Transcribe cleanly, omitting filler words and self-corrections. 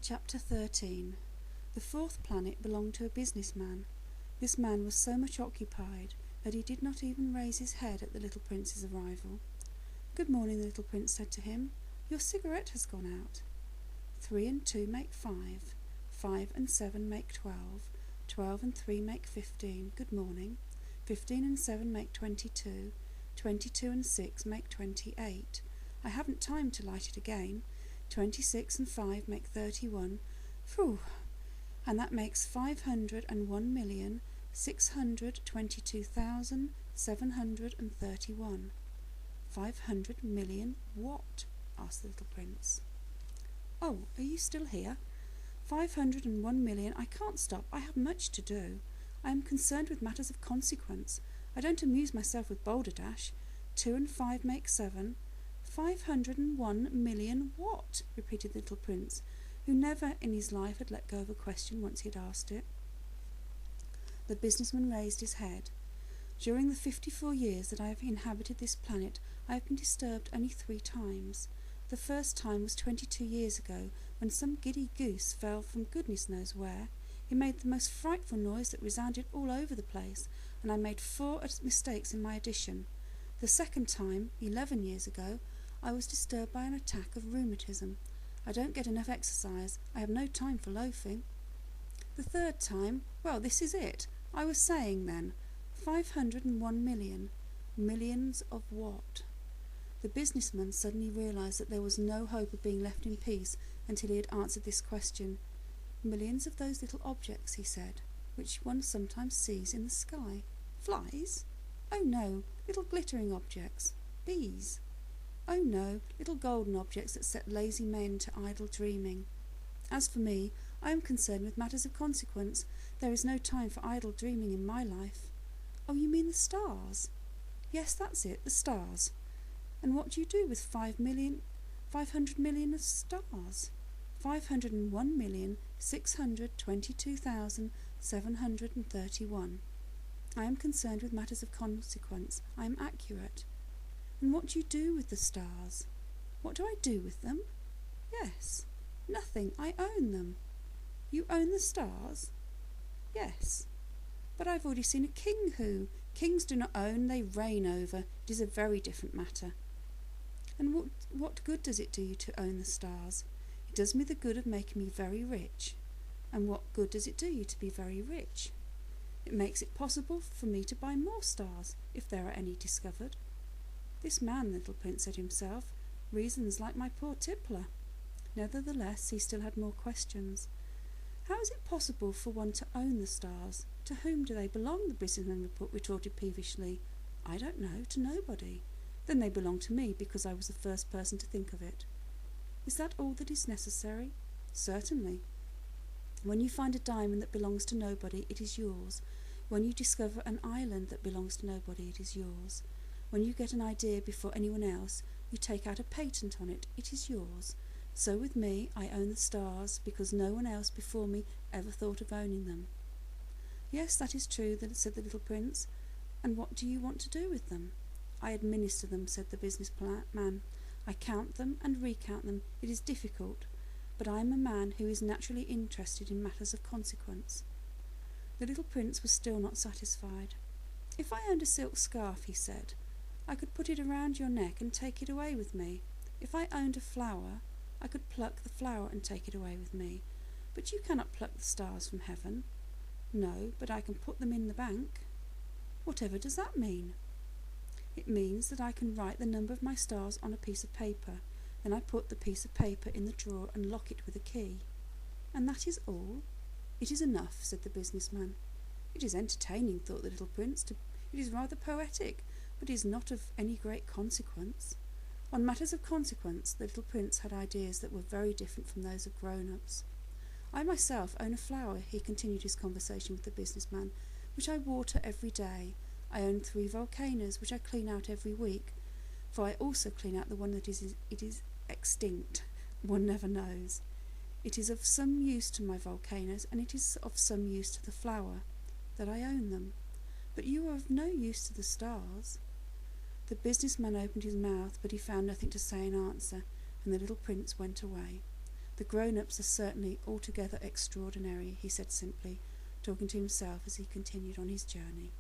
Chapter 13. The fourth planet belonged to a businessman. This man was so much occupied that he did not even raise his head at the little prince's arrival. "Good morning," the little prince said to him. "Your cigarette has gone out." 3 and 2 make 5. 5 and 7 make 12. 12 and 3 make 15. Good morning. 15 and 7 make 22. 22 and 6 make 28. I haven't time to light it again. 26 and 5 make 31. Phew! And that makes 501,622,731. 500 million what? Asked the little prince. "Oh, are you still here? 501 million. I can't stop. I have much to do. I am concerned with matters of consequence. I don't amuse myself with balderdash. 2 and 5 make 7. 501 million what?" repeated the little prince, who never in his life had let go of a question once he had asked it. The businessman raised his head. "During the 54 years that I have inhabited this planet, I have been disturbed only 3 times. The first time was 22 years ago, when some giddy goose fell from goodness knows where. He made the most frightful noise that resounded all over the place, and I made 4 mistakes in my addition. The second time, 11 years ago, I was disturbed by an attack of rheumatism. I don't get enough exercise. I have no time for loafing. The third time, well, this is it. I was saying then, 501 million. Millions of what?" The businessman suddenly realized that there was no hope of being left in peace until he had answered this question. "Millions of those little objects," he said, "which one sometimes sees in the sky." "Flies?" "Oh no, little glittering objects." "Bees?" "Oh no, little golden objects that set lazy men to idle dreaming. As for me, I am concerned with matters of consequence. There is no time for idle dreaming in my life." "Oh, you mean the stars?" "Yes, that's it, the stars." "And what do you do with 500 million of stars?" 501,622,731. I am concerned with matters of consequence. I am accurate. "And what do you do with the stars?" "What do I do with them?" "Yes." "Nothing. I own them." "You own the stars?" "Yes." "But I've already seen a king who—" "Kings do not own, they reign over. It is a very different matter." "And what good does it do you to own the stars?" "It does me the good of making me very rich." "And what good does it do you to be very rich?" "It makes it possible for me to buy more stars, if there are any discovered." "This man," the little prince said to himself, "reasons like my poor tippler." Nevertheless, he still had more questions. "How is it possible for one to own the stars? To whom do they belong?" the businessman retorted peevishly. "I don't know, to nobody." "Then they belong to me, because I was the first person to think of it." "Is that all that is necessary?" "Certainly. When you find a diamond that belongs to nobody, it is yours. When you discover an island that belongs to nobody, it is yours. When you get an idea before anyone else, you take out a patent on it, it is yours. So with me, I own the stars, because no one else before me ever thought of owning them." "Yes, that is true," said the little prince. "And what do you want to do with them?" "I administer them," said the businessman. "I count them and recount them. It is difficult, but I am a man who is naturally interested in matters of consequence." The little prince was still not satisfied. "If I owned a silk scarf," he said, "I could put it around your neck and take it away with me. If I owned a flower, I could pluck the flower and take it away with me. But you cannot pluck the stars from heaven." "No, but I can put them in the bank." "Whatever does that mean?" "It means that I can write the number of my stars on a piece of paper. Then I put the piece of paper in the drawer and lock it with a key." "And that is all?" "It is enough," said the businessman. "It is entertaining," thought the little prince. "It is rather poetic, but it is not of any great consequence." On matters of consequence, the little prince had ideas that were very different from those of grown-ups. "I myself own a flower," he continued his conversation with the businessman, "which I water every day. I own 3 volcanoes, which I clean out every week, for I also clean out the one that is extinct. One never knows. It is of some use to my volcanoes, and it is of some use to the flower, that I own them. But you are of no use to the stars." The businessman opened his mouth, but he found nothing to say in answer, and the little prince went away. The grown-ups are certainly altogether extraordinary, he said simply, talking to himself as he continued on his journey.